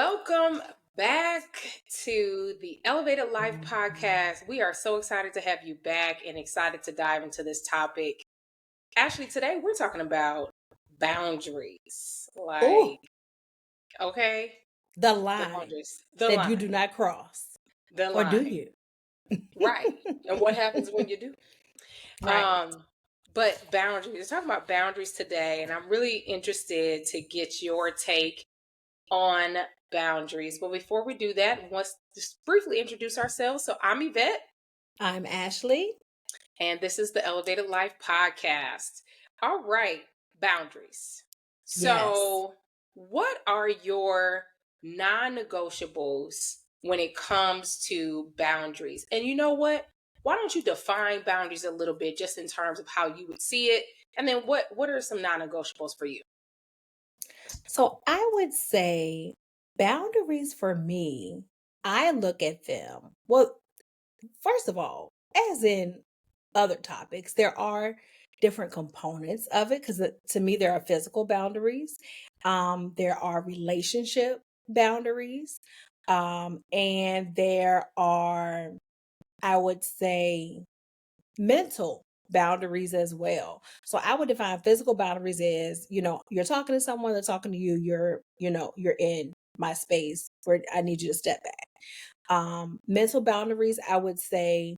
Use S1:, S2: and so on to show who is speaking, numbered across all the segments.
S1: Welcome back to the Elevated Life podcast. We are so excited to have you back and excited to dive into this topic. Actually, today we're talking about boundaries.
S2: Oh,
S1: Okay,
S2: the line
S1: boundaries, the
S2: that you
S1: line,
S2: do not cross.
S1: the
S2: Or do
S1: line,
S2: you?
S1: right. And what happens when you do?
S2: Right.
S1: Um, but boundaries, we're talking about boundaries today, and I'm really interested to get your take on boundaries. But before we do that, let's just briefly introduce ourselves. So I'm Yvette,
S2: I'm Ashley.
S1: and this is the Elevated Life podcast. All right, boundaries.
S2: Yes.
S1: So, what are your non negotiables when it comes to boundaries? And you know what? Why don't you define boundaries a little bit just in terms of how you would see it? And then what are some non negotiables for you?
S2: So I would say boundaries for me, I look at them. Well, first of all, as in other topics, there are different components of it because to me, there are physical boundaries, there are relationship boundaries, and there are, I would say, mental boundaries as well. So I would define physical boundaries as, you're talking to someone, they're talking to you, you're in my space where I need you to step back. Mental boundaries, I would say,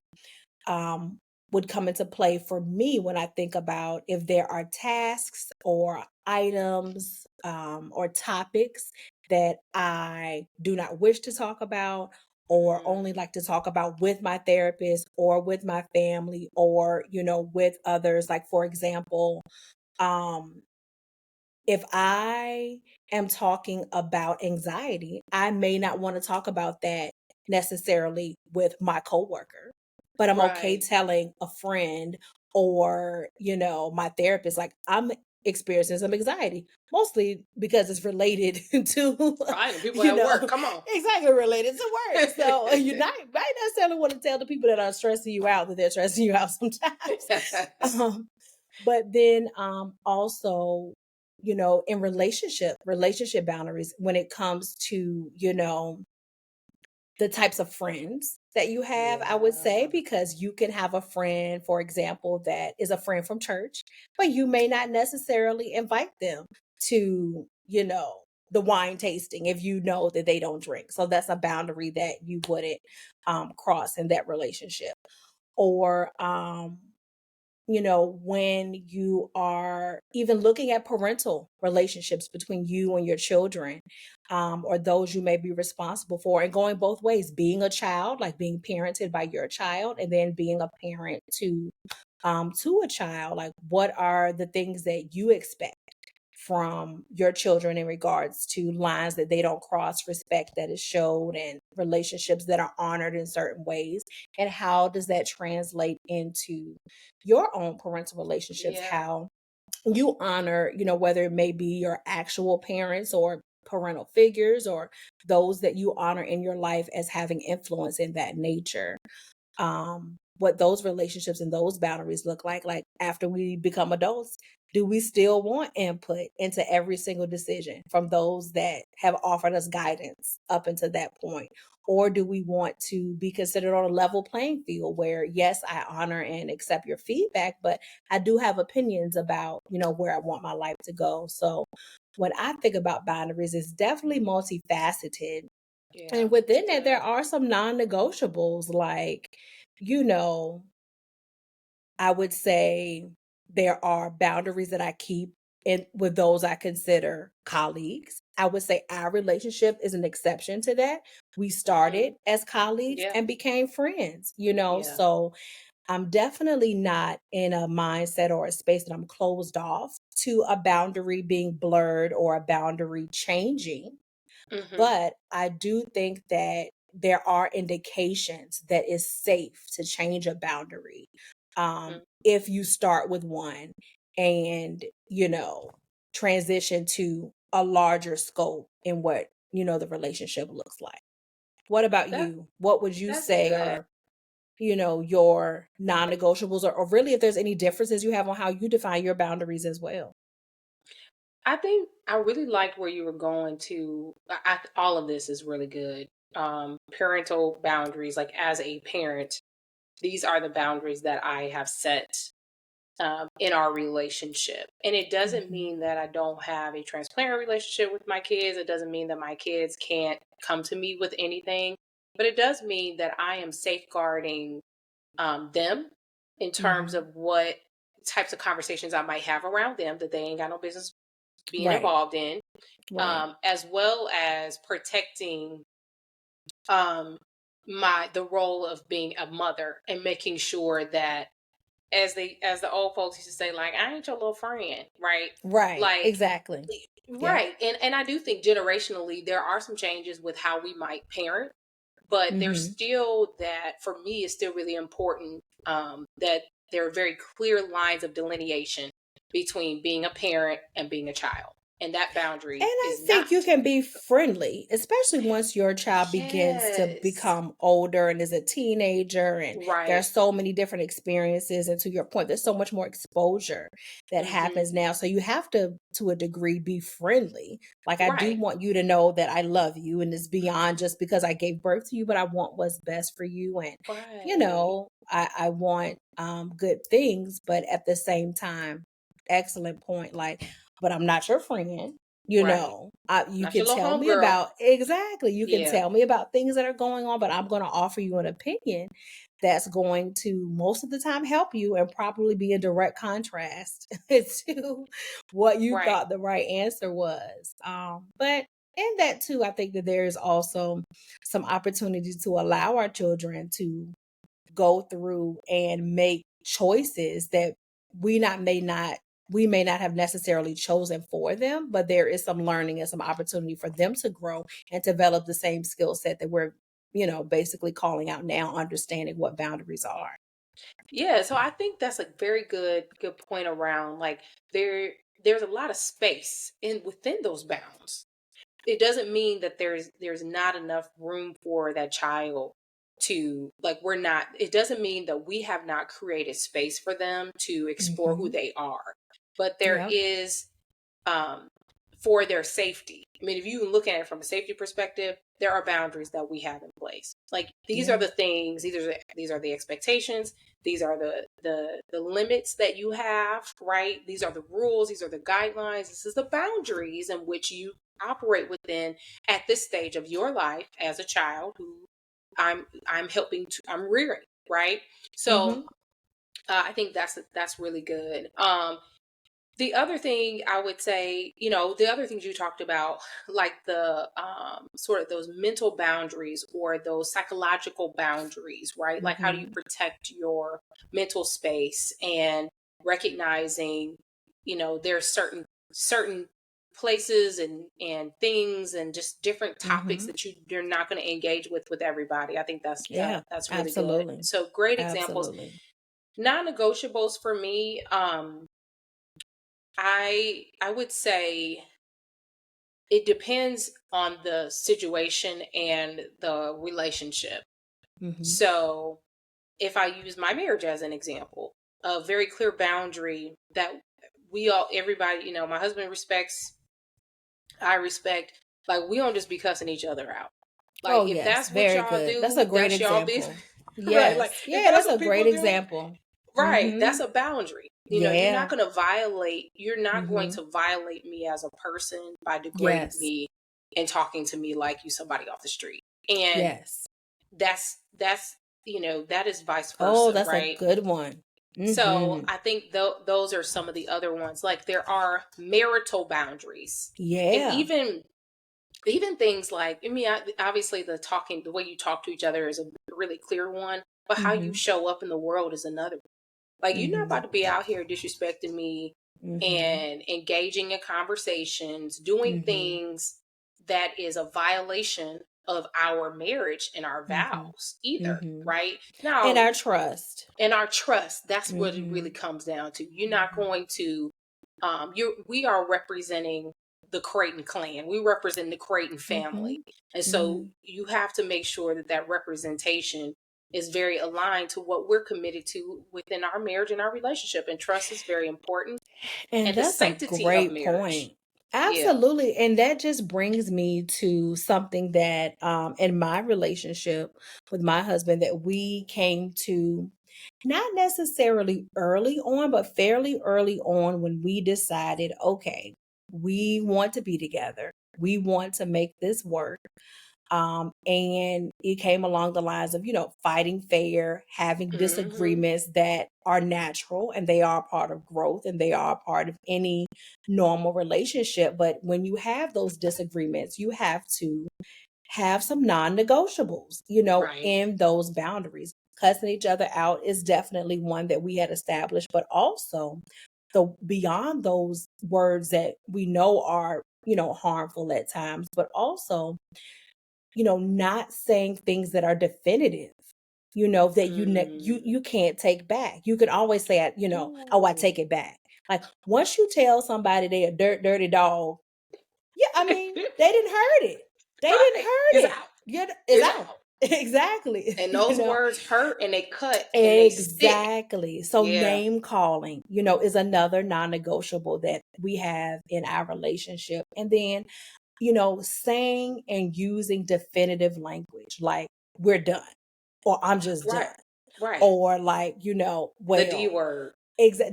S2: um, would come into play for me when I think about if there are tasks or items or topics that I do not wish to talk about or
S1: Mm,
S2: only like to talk about with my therapist or with my family or with others. Like, for example, um if I am talking about anxiety, I may not want to talk about that necessarily with my coworker, but I'm okay
S1: right.
S2: telling a friend or, my therapist, like, I'm experiencing some anxiety, mostly because it's related to,
S1: Right. And people at work, come on.
S2: exactly related to work. So you not might necessarily want to tell the people that are stressing you out that they're stressing you out sometimes. Um, but then also, in relationship boundaries when it comes to, the types of friends that you have, I would say,
S1: Yeah.
S2: because you can have a friend, for example, that is a friend from church, but you may not necessarily invite them to, the wine tasting if you know that they don't drink. So that's a boundary that you wouldn't cross in that relationship. Or when you are even looking at parental relationships between you and your children, or those you may be responsible for, and going both ways, being a child, like being parented by your child, and then being a parent to a child, like what are the things that you expect from your children in regards to lines that they don't cross, respect that is showed, and relationships that are honored in certain ways, and how does that translate into your own parental relationships,
S1: Yeah.
S2: how you honor, whether it may be your actual parents or parental figures or those that you honor in your life as having influence in that nature. What those relationships and those boundaries look like after we become adults. Do we still want input into every single decision from those that have offered us guidance up until that point? Or do we want to be considered on a level playing field where, yes, I honor and accept your feedback, but I do have opinions about, where I want my life to go. So when I think about boundaries, it's definitely multifaceted,
S1: Yeah.
S2: and
S1: It's
S2: within that,
S1: good.
S2: there are some non-negotiables, like, you know, I would say there are boundaries that I keep in with those I consider colleagues. I would say our relationship is an exception to that. We
S1: Hmm.
S2: started as colleagues
S1: Yeah.
S2: and became friends,
S1: Yeah.
S2: so I'm definitely not in a mindset or a space that I'm closed off to a boundary being blurred or a boundary changing.
S1: Hmm.
S2: But I do think that there are indications that it's safe to change a boundary, if you start with one and, transition to a larger scope in what, the relationship looks like. What about
S1: That
S2: you? What would you
S1: that's
S2: say
S1: good.
S2: are, your non negotiables, or really if there's any differences you have on how you define your boundaries as well?
S1: I think I really liked where you were going to. All of this is really good. Parental boundaries, like as a parent, these are the boundaries that I have set in our relationship. And it doesn't
S2: Mhm.
S1: mean that I don't have a transparent relationship with my kids. It doesn't mean that my kids can't come to me with anything. But it does mean that I am safeguarding them in terms
S2: Mhm.
S1: of what types of conversations I might have around them that they ain't got no business being
S2: Right.
S1: involved in,
S2: Right.
S1: as well as protecting um, the role of being a mother and making sure that as the old folks used to say, like, I ain't your little friend, right?
S2: Right.
S1: Like,
S2: Exactly. Yep.
S1: right. And I do think generationally there are some changes with how we might parent, but there's
S2: Mhm.
S1: still that for me it's still really important that there are very clear lines of delineation between being a parent and being a child. And that
S2: And
S1: boundary
S2: I
S1: is not.
S2: think you can be friendly, especially once your child begins to
S1: Yes.
S2: become older and is a teenager, and there are
S1: Right.
S2: so many different experiences. And to your point, there's so much more exposure that
S1: Hmm.
S2: happens now. So you have to a degree, be friendly. Like, I do
S1: Right.
S2: want you to know that I love you, and it's beyond just because I gave birth to you, but I want what's best for you. And,
S1: Right.
S2: I want good things, but at the same time, excellent point. Like, but I'm not your friend.
S1: Right.
S2: You
S1: Not
S2: can
S1: your little
S2: tell me
S1: homegirl.
S2: about exactly. You can
S1: Yeah.
S2: tell me about things that are going on, but I'm going to offer you an opinion that's going to most of the time help you and probably be in direct contrast to what you
S1: Right.
S2: thought the right answer was. But in that too, I think that there is also some opportunity to allow our children to go through and make choices that we not may not we may not have necessarily chosen for them, but there is some learning and some opportunity for them to grow and develop the same skill set that we're, basically calling out now, understanding what boundaries are.
S1: Yeah, so I think that's a very good point around like there's a lot of space in within those bounds. It doesn't mean that there's not enough room for that child to, like, we're not, it doesn't mean that we have not created space for them to explore who
S2: Mhm.
S1: they are. But there
S2: Yep.
S1: is um, for their safety. I mean, if you look at it from a safety perspective, there are boundaries that we have in place. Like these are
S2: Yeah.
S1: the things, these are the expectations, these are the limits that you have, right? These are the rules, these are the guidelines, this is the boundaries in which you operate within at this stage of your life as a child who I'm helping to I'm rearing, right? So
S2: Mhm.
S1: I think that's really good. The other thing I would say, the other things you talked about, like the sort of those mental boundaries or those psychological boundaries, right? Like how do you
S2: Mhm.
S1: protect your mental space and recognizing, there's certain places and things and just different topics
S2: Mhm.
S1: that you're not going to engage with everybody. I think
S2: Yeah.
S1: that's really good.
S2: Absolutely.
S1: So great examples.
S2: Absolutely.
S1: Non-negotiables for me, I would say it depends on the situation and the relationship.
S2: Mhm.
S1: So, if I use my marriage as an example, a very clear boundary that everybody, my husband respects, I respect, like we don't just be cussing each other out. Like
S2: Oh,
S1: if
S2: yes,
S1: that's what
S2: very
S1: y'all
S2: good. That's a
S1: do,
S2: great
S1: that's y'all business,
S2: example.
S1: right? Like
S2: Yes.
S1: if
S2: Yeah,
S1: that's
S2: that's
S1: what
S2: a great
S1: people do,
S2: example.
S1: right, that's
S2: Mhm.
S1: a boundary.
S2: Yeah.
S1: You're not going
S2: Mhm.
S1: to violate me as a person by degrading
S2: Yes.
S1: me and talking to me like you somebody off the street. And
S2: Yes.
S1: that's that is vice
S2: Oh,
S1: versa,
S2: that's a
S1: right?
S2: good one.
S1: So
S2: Mhm.
S1: I think those are some of the other ones. Like there are marital boundaries. And
S2: Yeah.
S1: even things like, I mean, obviously the way you talk to each other is a really clear one, but how you
S2: Mhm.
S1: show up in the world is another. Like you're not about
S2: Mhm.
S1: to be out here disrespecting me
S2: Mhm.
S1: and engaging in conversations, doing
S2: Mhm.
S1: things that is a violation of our marriage and our
S2: Mhm.
S1: vows either,
S2: Mhm.
S1: right?
S2: And
S1: Now,
S2: our trust.
S1: and our trust, that's what it really
S2: Mhm.
S1: comes down to. You're not
S2: Mhm.
S1: going to we are representing the Creighton clan. We represent the Creighton family.
S2: Mhm.
S1: And so
S2: Mhm.
S1: you have to make sure that that representation is very aligned to what we're committed to within our marriage and our relationship. And trust is very important.
S2: And
S1: And the
S2: that's a
S1: sanctity of
S2: great
S1: marriage.
S2: point.
S1: Yeah.
S2: Absolutely. And that just brings me to something that in my relationship with my husband that we came to not necessarily early on, but fairly early on when we decided, okay, we want to be together. We want to make this work. And it came along the lines of, fighting fair, having
S1: Mhm.
S2: disagreements that are natural and they are part of growth and they are part of any normal relationship. But when you have those disagreements, you have to have some non negotiables,
S1: Right.
S2: in those boundaries. Cussing each other out is definitely one that we had established, but also the beyond those words that we know are, harmful at times, but also not saying things that are definitive, that you
S1: Mm.
S2: can't take back. You can always say, "Oh, I
S1: Ooh.
S2: take it back." Like once you tell somebody they a dirty dog, yeah, I mean, they didn't hurt it. They didn't
S1: Right.
S2: hurt
S1: It's
S2: it.
S1: out.
S2: It's
S1: It's
S2: out.
S1: out.
S2: Exactly.
S1: And those words hurt and they cut and they stick.
S2: Exactly. So
S1: Yeah.
S2: name calling, is another non-negotiable that we have in our relationship. And then saying and using definitive language like we're done or I'm just
S1: Right.
S2: done
S1: Right.
S2: or like,
S1: The D
S2: well,
S1: word.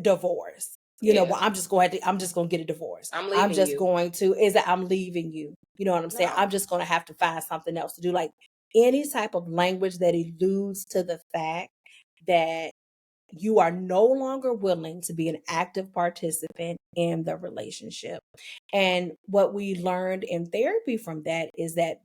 S2: divorce. Well,
S1: Yeah.
S2: I'm just going to get a divorce.
S1: I'm
S2: I'm
S1: leaving
S2: just
S1: you.
S2: going to, is that I'm leaving you. You know what I'm saying?
S1: No.
S2: I'm just going to have to find something else to do. Like any type of language that alludes to the fact that you are no longer willing to be an active participant in the relationship. And what we learned in therapy from that is that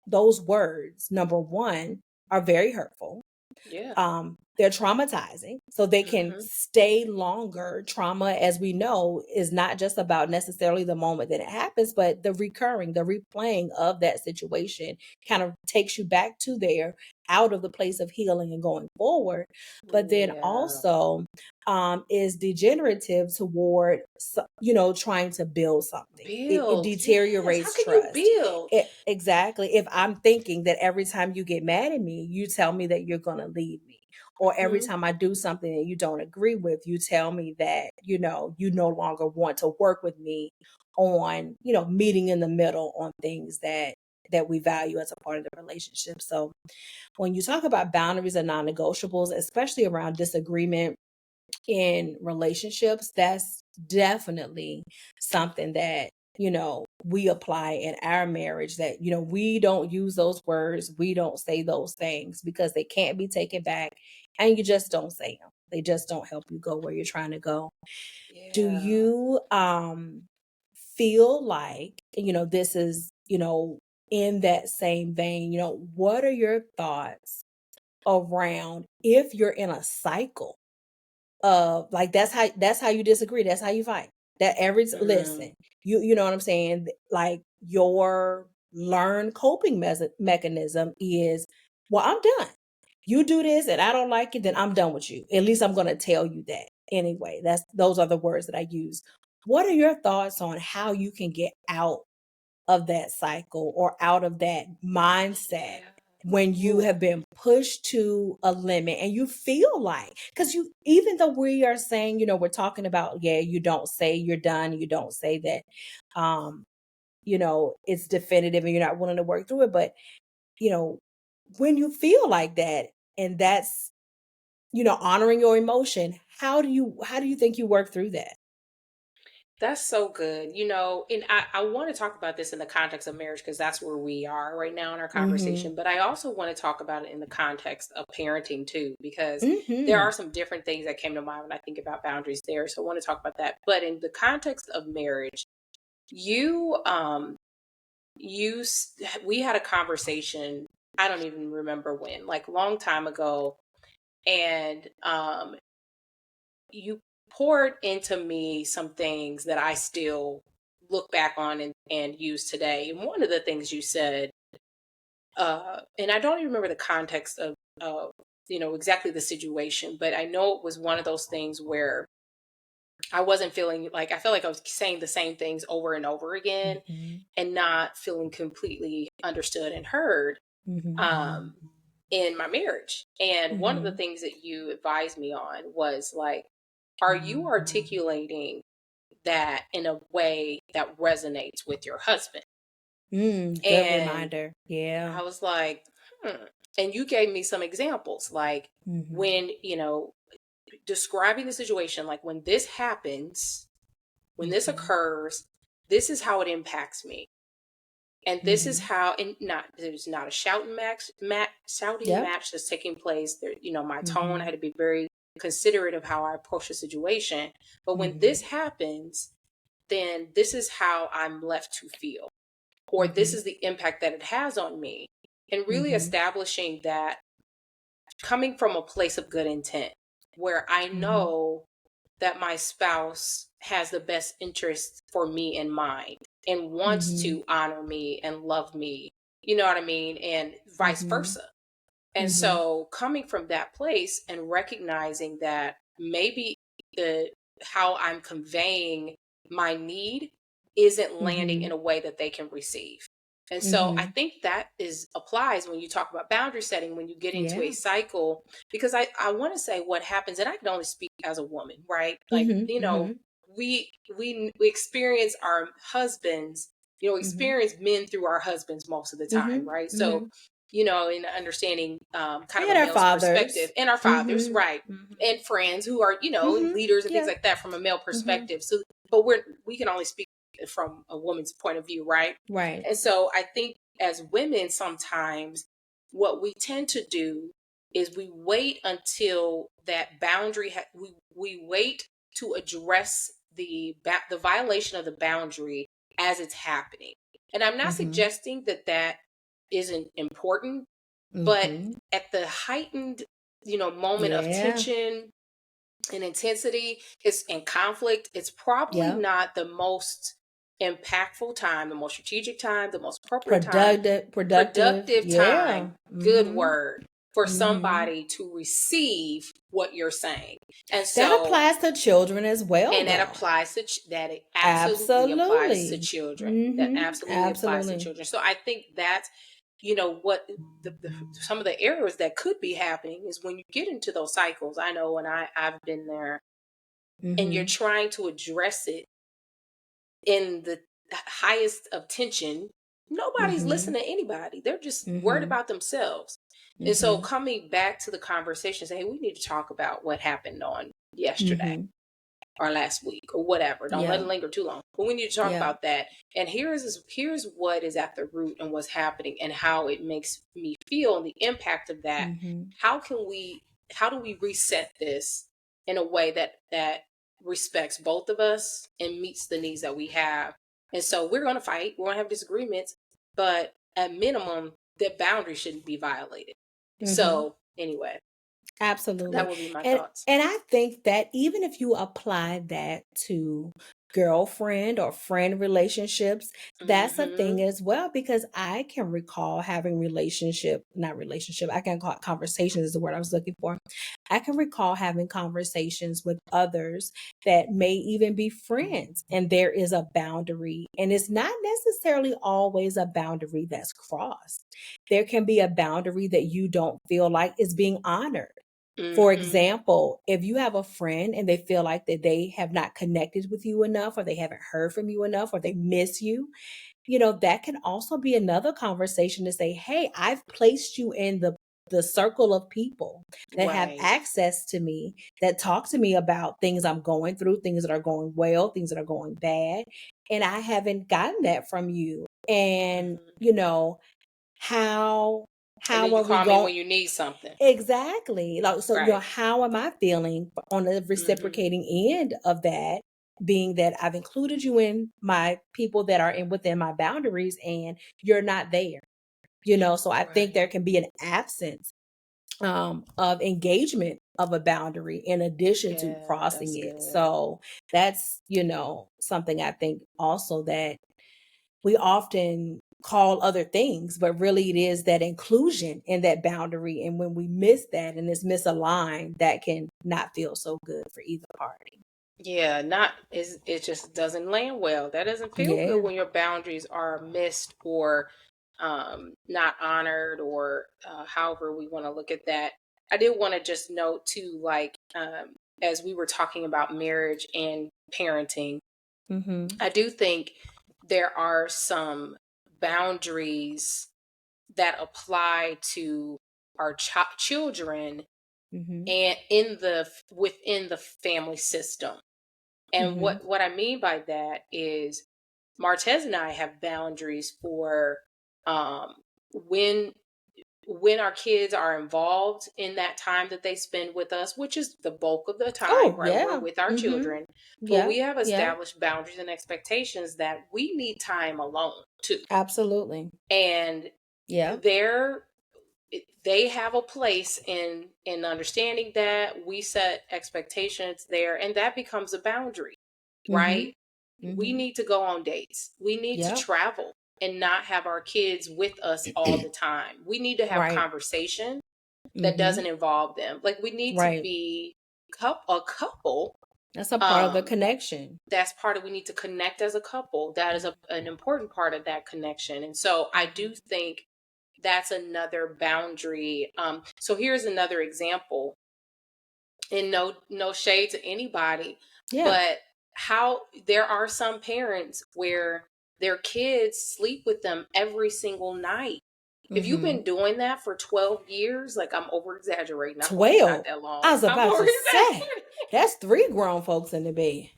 S2: those words, number one, are very hurtful.
S1: Yeah.
S2: They're traumatizing, so they can
S1: Mhm.
S2: stay longer. Trauma, as we know, is not just about necessarily the moment that it happens, but the replaying of that situation kind of takes you back to there, out of the place of healing and going forward. But then
S1: Yeah.
S2: also is degenerative toward, trying to build something. It
S1: Build. Yes. How
S2: deteriorates
S1: can you
S2: trust.
S1: build?
S2: Exactly. If I'm thinking that every time you get mad at me, you tell me that you're going to leave me, or every
S1: Mhm.
S2: time I do something that you don't agree with, you tell me that, you no longer want to work with me on, meeting in the middle on things that we value as a part of the relationship. So when you talk about boundaries and non-negotiables, especially around disagreement in relationships, that's definitely something that, we apply in our marriage, that, we don't use those words, we don't say those things because they can't be taken back and you just don't say them. They just don't help you go where you're trying to go. Do
S1: Yeah.
S2: you feel like, this is, in that same vein, what are your thoughts around if you're in a cycle like that's how you disagree, that's how you fight. That every
S1: Mm.
S2: listen, you know what I'm saying? Like your learned coping mechanism is, well, I'm done. You do this and I don't like it, then I'm done with you. At least I'm going to tell you that. Anyway, those are the words that I use. What are your thoughts on how you can get out of that cycle or out of that mindset
S1: Yeah.
S2: when you
S1: Ooh.
S2: have been pushed to a limit and you feel like, because you, even though we are saying, we're talking about, yeah, you don't say you're done, you don't say that it's definitive and you're not willing to work through it, but you know when you feel like that, and that's, honoring your emotion, how do you think you work through that?
S1: That's so good. And I want to talk about this in the context of marriage because that's where we are right now in our
S2: Mhm.
S1: conversation. But I also want to talk about it in the context of parenting too, because there are
S2: Mhm.
S1: some different things that came to mind when I think about boundaries there. So I want to talk about that. But in the context of marriage, you, we had a conversation. I don't even remember when, like long time ago, and you poured into me some things that I still look back on and use today. And one of the things you said, and I don't even remember the context of, exactly the situation, but I know it was one of those things where I wasn't feeling like, I felt like I was saying the same things over and over again
S2: Mhm.
S1: and not feeling completely understood and heard.
S2: Mhm.
S1: Um, in my marriage. And one of the
S2: Mhm.
S1: things that you advised me on was like, are you articulating that in a way that resonates with your husband.
S2: Good
S1: And
S2: reminder. Yeah.
S1: I was like, hmm. And you gave me some examples, like
S2: Mhm.
S1: when, describing the situation, like when this happens, when this
S2: Mhm.
S1: occurs, this is how it impacts me. And this is
S2: Mhm.
S1: how, and not, there's not a shouting
S2: Yep.
S1: match that's taking place there. My tone, I
S2: Mhm.
S1: had to be very considerate of how I approach the situation. But when this
S2: Mhm.
S1: happens, then this is how I'm left to feel, or this
S2: Mhm.
S1: is the impact that it has on me. And really
S2: Mhm.
S1: establishing that, coming from a place of good intent, where I
S2: Mhm.
S1: know that my spouse has the best interest for me in mind and wants
S2: Mhm.
S1: to honor me and love me, you know what I mean? And vice
S2: Mhm.
S1: versa. And
S2: Mhm.
S1: so coming from that place and recognizing that maybe the how I'm conveying my need isn't landing in
S2: Mhm.
S1: a way that they can receive. And so I
S2: Mhm.
S1: think that is applies when you talk about boundary setting, when you get into a
S2: Yeah.
S1: cycle, because I want to say what happens, and I can only speak as a woman, right? Like,
S2: Mhm. Mhm.
S1: we experience our husbands,
S2: Mhm.
S1: experience men through our husbands most of the time,
S2: Mhm.
S1: right? So
S2: Mhm.
S1: in understanding kind of a
S2: And our
S1: male's perspective,
S2: fathers.
S1: and our fathers,
S2: Mhm.
S1: right,
S2: Mhm.
S1: and friends who are
S2: Mhm.
S1: leaders and things
S2: Yeah.
S1: like that from a male
S2: Mhm.
S1: perspective. So, but we can only speak from a woman's point of view, right?
S2: Right.
S1: And so I think as women, sometimes what we tend to do is we wait until that boundary. We wait to address the violation of the boundary as it's happening. And I'm not
S2: Mhm.
S1: suggesting that that isn't important, but
S2: Mhm.
S1: at the heightened, moment of
S2: Yeah.
S1: tension and intensity, it's in conflict, it's probably
S2: Yeah.
S1: not the most impactful time, the most strategic time, the most appropriate time,
S2: Productive.
S1: productive
S2: Yeah.
S1: time, good
S2: Mhm.
S1: word, for
S2: Mhm.
S1: somebody to receive what you're saying. And
S2: That
S1: so,
S2: applies to children as well,
S1: and that
S2: though.
S1: applies to that it absolutely applies to
S2: Absolutely.
S1: children. That
S2: Mhm.
S1: absolutely applies to
S2: Absolutely.
S1: children. So I think that's what some of the errors that could be happening is when you get into those cycles. I know, and I've been there, and you're
S2: Mhm.
S1: trying to address it in the highest of tension. Nobody's
S2: Mhm.
S1: listening to anybody. They're just worried
S2: Mhm.
S1: about themselves. And so
S2: Mhm.
S1: coming back to the conversation, say, hey, we need to talk about what happened on yesterday
S2: Mhm.
S1: or last week or whatever. Don't let
S2: Yeah.
S1: it linger too long. But we need to talk
S2: Yeah.
S1: about that. And here's what is at the root and what's happening and how it makes me feel and the impact of that.
S2: Mhm.
S1: How can we how do we reset this in a way that respects both of us and meets the needs that we have? And so we're gonna fight, we're gonna have disagreements, but at minimum, the boundary shouldn't be violated.
S2: Mhm.
S1: So anyway, that
S2: Absolutely.
S1: would be my
S2: And
S1: thoughts.
S2: and I think that even if you apply that to girlfriend or friend relationships, that's a thing
S1: Hmm.
S2: as well because I can recall having not relationship, I can call it conversations is the word I was looking for. I can recall having conversations with others that may even be friends and there is a boundary and it's not necessarily always a boundary that's crossed. There can be a boundary that you don't feel like is being honored. For
S1: Hmm.
S2: example, if you have a friend and they feel like that they have not connected with you enough or they haven't heard from you enough or they miss you, that can also be another conversation to say, "Hey, I've placed you in the circle of people that have
S1: Right.
S2: access to me, that talk to me about things I'm going through, things that are going well, things that are going bad, and I haven't gotten that from you." And,
S1: Hmm.
S2: how
S1: And then
S2: how
S1: you
S2: are we
S1: call me
S2: going
S1: when you need something.
S2: exactly. Like, so,
S1: Right.
S2: how am I feeling on the
S1: Hmm.
S2: reciprocating end of that, being that I've included you in my people that are in within my boundaries and you're not there, so I think there
S1: Right.
S2: can be an absence of engagement of a boundary in addition to
S1: Yeah,
S2: crossing
S1: that's
S2: it.
S1: good.
S2: So that's, something I think also that we often call other things, but really it is that inclusion in that boundary. And when we miss that and it's misaligned, that can not feel so good for either party.
S1: Yeah, not is it just doesn't land well. That doesn't feel good
S2: Yeah.
S1: when your boundaries are missed or not honored, or however we want to look at that. I did want to just note too, like as we were talking about marriage and parenting.
S2: Mhm.
S1: I do think there are some boundaries that apply to our children
S2: Mhm.
S1: and within the family system. And
S2: Mhm.
S1: what I mean by that is Martez and I have boundaries for um, when our kids are involved in that time that they spend with us, which is the bulk of the time,
S2: Oh,
S1: right? We're
S2: yeah.
S1: with our
S2: Mhm.
S1: children, but we
S2: Yep.
S1: have
S2: Yep.
S1: established boundaries and expectations that we need time alone too.
S2: Absolutely.
S1: And
S2: Yep.
S1: they're they have a place in understanding that we set expectations there, and that becomes a boundary, right?
S2: Mhm.
S1: We
S2: Mhm.
S1: need to go on dates, we need to
S2: Yep.
S1: travel and not have our kids with us all the time. We need to have
S2: Right.
S1: conversation that
S2: Mhm.
S1: doesn't involve them. Like, we need to
S2: Right.
S1: be a couple.
S2: That's a part of the
S1: um
S2: connection.
S1: that's part of, we need to connect as a couple. That is an important part of that connection. And so I
S2: Mhm.
S1: do think that's another boundary. So here's another example, and no shade to anybody,
S2: Yeah.
S1: but how there are some parents where their kids sleep with them every single night. If you've been
S2: Mhm.
S1: doing that for 12 years, like, I'm over exaggerating. I hope it's not
S2: 12.
S1: that
S2: I
S1: long.
S2: was
S1: I'm
S2: about
S1: over
S2: to say,
S1: exaggerating.
S2: that's 3 grown folks in the bed.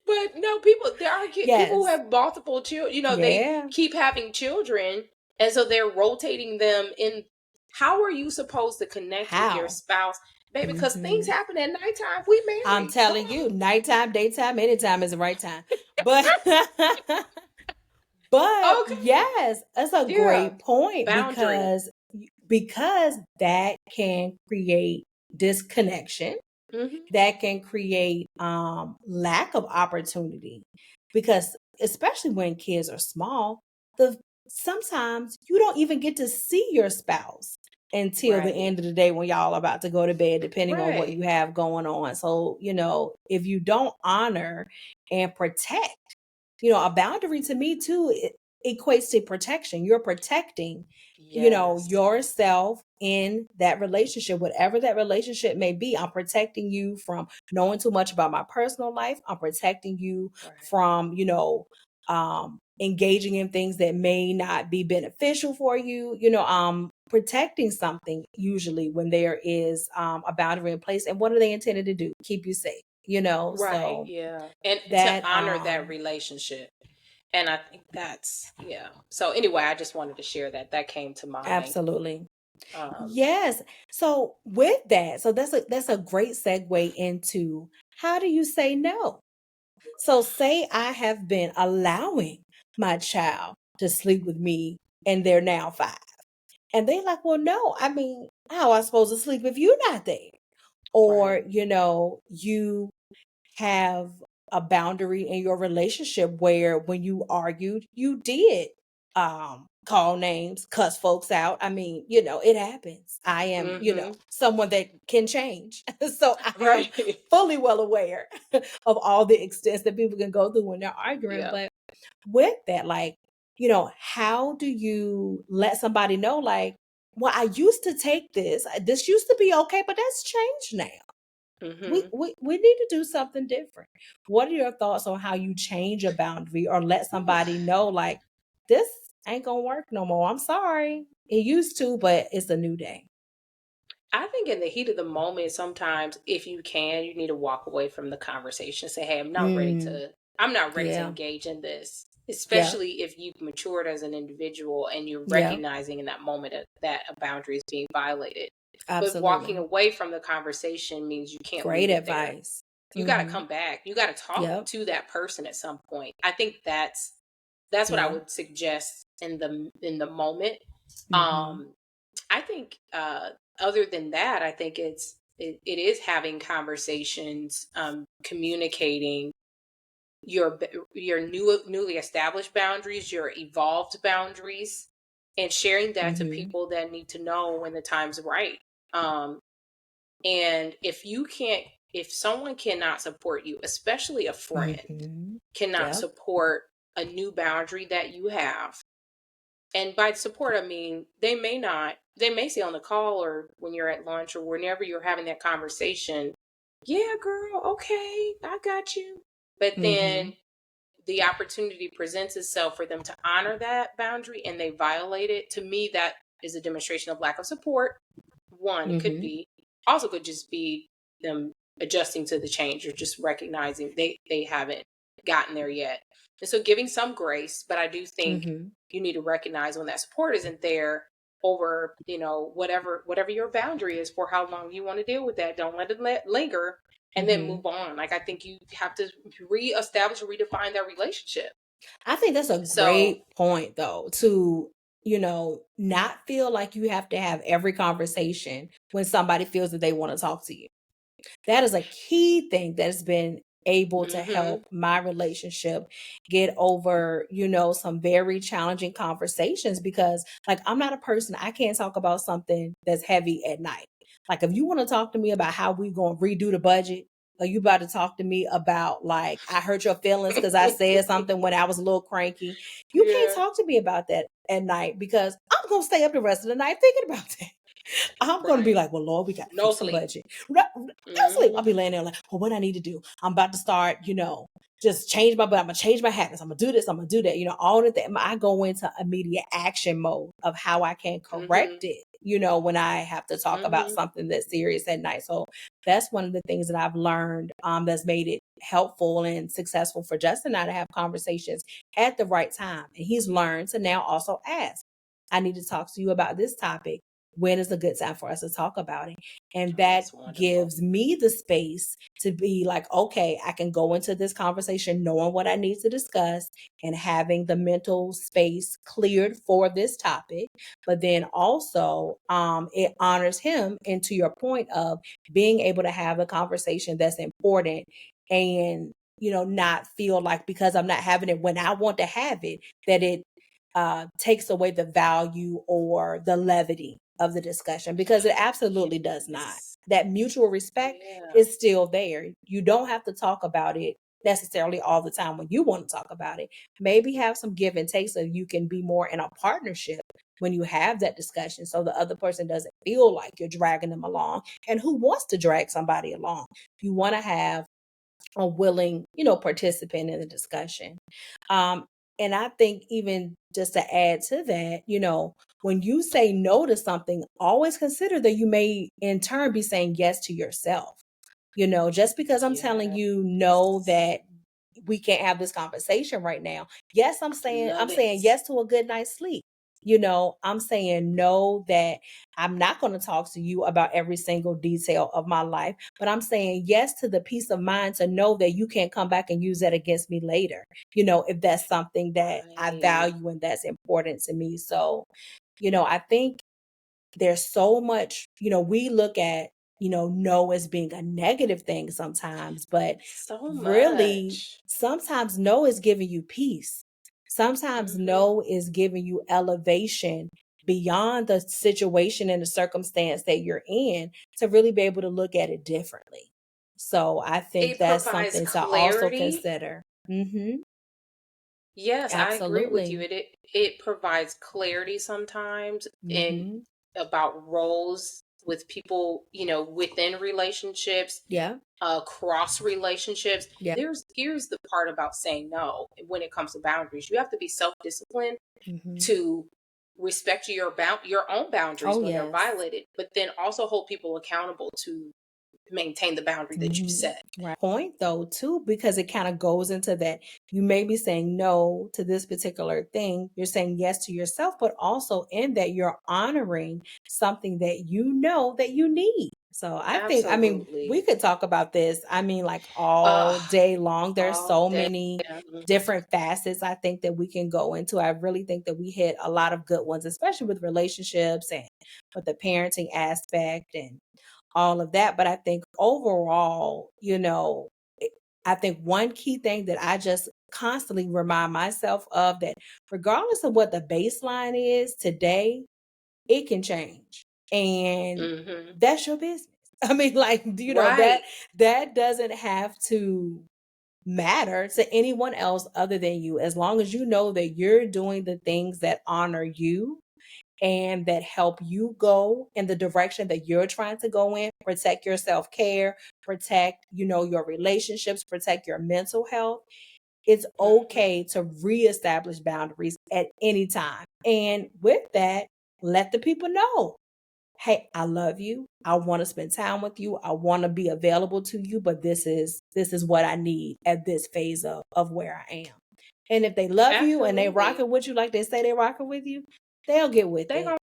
S1: But no, people, there are people who
S2: Yes.
S1: have multiple children. They
S2: Yeah.
S1: keep having children, and so they're rotating them in. How are you supposed to connect with your
S2: How?
S1: spouse, baby? Because things
S2: Mhm.
S1: happen at nighttime. We
S2: I'm
S1: married. Come
S2: telling you, nighttime, daytime, anytime is the right time. But but
S1: on. Okay.
S2: yes, that's a
S1: Yeah.
S2: great point
S1: Boundary.
S2: because that can create disconnection,
S1: Hmm.
S2: that can create lack of opportunity, because especially when kids are small, the sometimes you don't even get to see your spouse until the
S1: Right.
S2: end of the day when y'all are about to go to bed, depending on what
S1: Right.
S2: you have going on. So if you don't honor and protect, a boundary to me too, it equates to protection. You're protecting,
S1: Yes.
S2: yourself in that relationship, whatever that relationship may be. I'm protecting you from knowing too much about my personal life. I'm protecting you
S1: Right.
S2: from, engaging in things that may not be beneficial for you. Protecting something usually when there is a boundary in place. And what are they intended to do? Keep you safe,
S1: Right.
S2: so
S1: Yeah. And to
S2: that,
S1: honor that relationship. And I think that's, yeah. So anyway, I just wanted to share that. That came to mind.
S2: absolutely.
S1: Um,
S2: Yes. So with that, so that's a great segue into how do you say no? So say I have been allowing my child to sleep with me and they're now 5. And they like, well, no, I mean, how am I supposed to sleep if you're not there?
S1: right.
S2: Or, you have a boundary in your relationship where when you argued, you did call names, cuss folks out. I mean, it happens. I am,
S1: Mm-hmm.
S2: someone that can change. So I am
S1: Right.
S2: fully well aware of all the extents that people can go through when they're arguing.
S1: Yeah.
S2: But with that, like, how do you let somebody know, like, well, I used to take this. This used to be okay, but that's changed now. We,
S1: Mm-hmm.
S2: we we need to do something different. What are your thoughts on how you change a boundary or let somebody know, like, this ain't gonna work no more? I'm sorry. It used to, but it's a new day.
S1: I think in the heat of the moment, sometimes if you can, you need to walk away from the conversation. Say, hey,
S2: Mm,
S1: I'm not ready to
S2: yeah.
S1: engage in this.
S2: Yeah.
S1: Especially if you've matured as an individual and you're
S2: Yeah.
S1: recognizing in that moment that a boundary is being violated. But walking
S2: Absolutely.
S1: away from the conversation means you can't
S2: Great
S1: leave it there.
S2: advice.
S1: You got to
S2: Mm-hmm.
S1: come back. You got to talk
S2: Yep.
S1: to that person at some point. I think that's what I
S2: Yeah.
S1: would suggest in the moment.
S2: Mm-hmm.
S1: Um, I think other than that, I think it is having conversations, communicating your newly established boundaries, your evolved boundaries, and sharing that to
S2: Mm-hmm.
S1: people that need to know when the time's right. Um, and if someone cannot support you, especially a friend,
S2: Mm-hmm.
S1: cannot
S2: Yep.
S1: support a new boundary that you have, and by support, I mean they may say on the call or when you're at lunch or whenever you're having that conversation, yeah, girl, okay, I got you. but then
S2: Mhm.
S1: the opportunity presents itself for them to honor that boundary and they violate it, to me, that is a demonstration of lack of support. One, it could
S2: Mhm.
S1: be, also could just be them adjusting to the change or just recognizing they haven't gotten there yet. And so giving some grace, but I do think
S2: Mhm.
S1: you need to recognize when that support isn't there over, whatever your boundary is for how long you want to deal with that. Don't let it linger and then
S2: Mhm.
S1: move on. Like I think you have to reestablish or redefine that relationship.
S2: I think that's a
S1: So,
S2: great point though, to, not feel like you have to have every conversation when somebody feels that they want to talk to you. That is a key thing that has been able to
S1: mhm,
S2: help my relationship get over, some very challenging conversations because like I'm not a person, I can't talk about something that's heavy at night. Like if you want to talk to me about how we going to redo the budget, or you about to talk to me about like I hurt your feelings because I said something when I was a little cranky, you can't
S1: yeah,
S2: talk to me about that at night because I'm gonna stay up the rest of the night thinking about that. I'm gonna be
S1: right.
S2: like, well, Lord, we got to
S1: No
S2: fix the
S1: sleep.
S2: budget. No sleep. I'll
S1: Mhm,
S2: be laying there like, well, what I need to do? I'm about to start, just change my, but I'm gonna change my habits. I'm gonna do this. I'm gonna do that. All of that. I go into immediate action mode of how I can correct
S1: mhm,
S2: it. When I have to talk about
S1: mhm.
S2: something that's serious at night. So that's one of the things that I've learned that's made it helpful and successful for Justin and I to have conversations at the right time. And he's learned to now also ask, I need to talk to you about this topic. When is a good time for us to talk about it? And
S1: Oh,
S2: that
S1: that's wonderful.
S2: gives me the space to be like, okay, I can go into this conversation knowing what I need to discuss and having the mental space cleared for this topic. But then also, it honors him. And to your point of being able to have a conversation that's important and, not feel like because I'm not having it when I want to have it, that it takes away the value or the levity of the discussion because it absolutely does not.
S1: Yes.
S2: That mutual respect
S1: Yeah.
S2: is still there. You don't have to talk about it necessarily all the time when you want to talk about it. Maybe have some give and take so you can be more in a partnership when you have that discussion so the other person doesn't feel like you're dragging them along. And who wants to drag somebody along? You want to have a willing, participant in the discussion. Um, and I think even just to add to that, when you say no to something, always consider that you may in turn be saying yes to yourself. Just because I'm telling
S1: Yeah.
S2: you no that we can't have this conversation right now. Yes, I'm
S1: Love
S2: saying
S1: it.
S2: yes to a good night's sleep. I'm saying no that I'm not going to talk to you about every single detail of my life, but I'm saying yes to the peace of mind to know that you can't come back and use that against me later. If that's something that I
S1: Right.
S2: value and that's important to me. So, I think there's so much, we look at, no as being a negative thing sometimes, but
S1: So
S2: really
S1: much.
S2: sometimes no is giving you peace. Sometimes
S1: Mhm.
S2: no is giving you elevation beyond the situation and the circumstance that you're in to really be able to look at it differently. So I think
S1: It
S2: that's
S1: provides
S2: something to also
S1: clarity.
S2: consider. Mhm.
S1: Yes, I agree with you.
S2: Absolutely.
S1: It provides clarity sometimes in
S2: Mhm.
S1: about roles with people, within relationships,
S2: Yeah.
S1: cross relationships.
S2: Yeah.
S1: Here's the part about saying no when it comes to boundaries. You have to be self-disciplined
S2: Mhm.
S1: to respect your own boundaries
S2: Oh
S1: when they're
S2: yes.
S1: violated, but then also hold people accountable to maintain the boundary that you
S2: Mhm.
S1: set.
S2: Right. Point though, too, because it kind of goes into that you may be saying no to this particular thing. You're saying yes to yourself, but also in that you're honoring something that you know that you need. So I mean, we
S1: Absolutely.
S2: could talk about this. I mean, like all
S1: Uh,
S2: day long. There's
S1: all
S2: so
S1: day.
S2: many
S1: Mhm.
S2: different facets I think that we can go into. I really think that we hit a lot of good ones, especially with relationships and with the parenting aspect and all of that. But I think overall, I think one key thing that I just constantly remind myself of that regardless of what the baseline is today, it can change. And
S1: Mhm.
S2: that's your business. I mean, like,
S1: Right.
S2: that doesn't have to matter to anyone else other than you. As long as you know that you're doing the things that honor you and that help you go in the direction that you're trying to go in. Protect your self-care, protect, your relationships, protect your mental health. It's
S1: Mhm.
S2: okay to reestablish boundaries at any time. And with that, let the people know, hey, I love you. I want to spend time with you. I want to be available to you, but this is what I need at this phase of where I am. And if they love you and they
S1: Absolutely.
S2: rocking with you like they say they rocking with you, they'll get with
S1: They
S2: it.
S1: gon'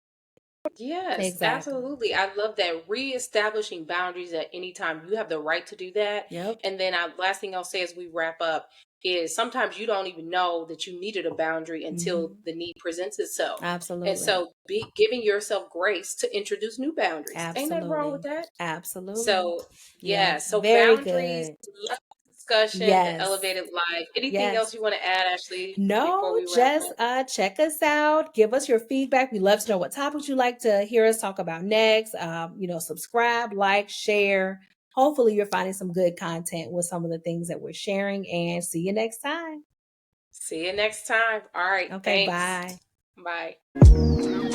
S1: Yes,
S2: Exactly.
S1: absolutely. I love that reestablishing boundaries at any time. You have the right to do that.
S2: Yep.
S1: And then last thing I'll say as we wrap up is sometimes you don't even know that you needed a boundary until
S2: Hmm.
S1: the need presents itself. And
S2: Absolutely.
S1: so be giving yourself grace to introduce new boundaries. Ain't nothing wrong with
S2: Absolutely.
S1: that.
S2: Absolutely.
S1: So yeah,
S2: Yes.
S1: so
S2: Very
S1: boundaries,
S2: good.
S1: love discussion, the
S2: Yes.
S1: elevated life. Anything else
S2: Yes.
S1: you want to add, Ashley, before
S2: No,
S1: we wrap
S2: just
S1: up?
S2: check us out. Give us your feedback. We love to know what topics you'd like to hear us talk about next. Subscribe, like, share. Hopefully, you're finding some good content with some of the things that we're sharing. And see you next time.
S1: See you next time. All right,
S2: Okay,
S1: thanks.
S2: bye.
S1: Bye.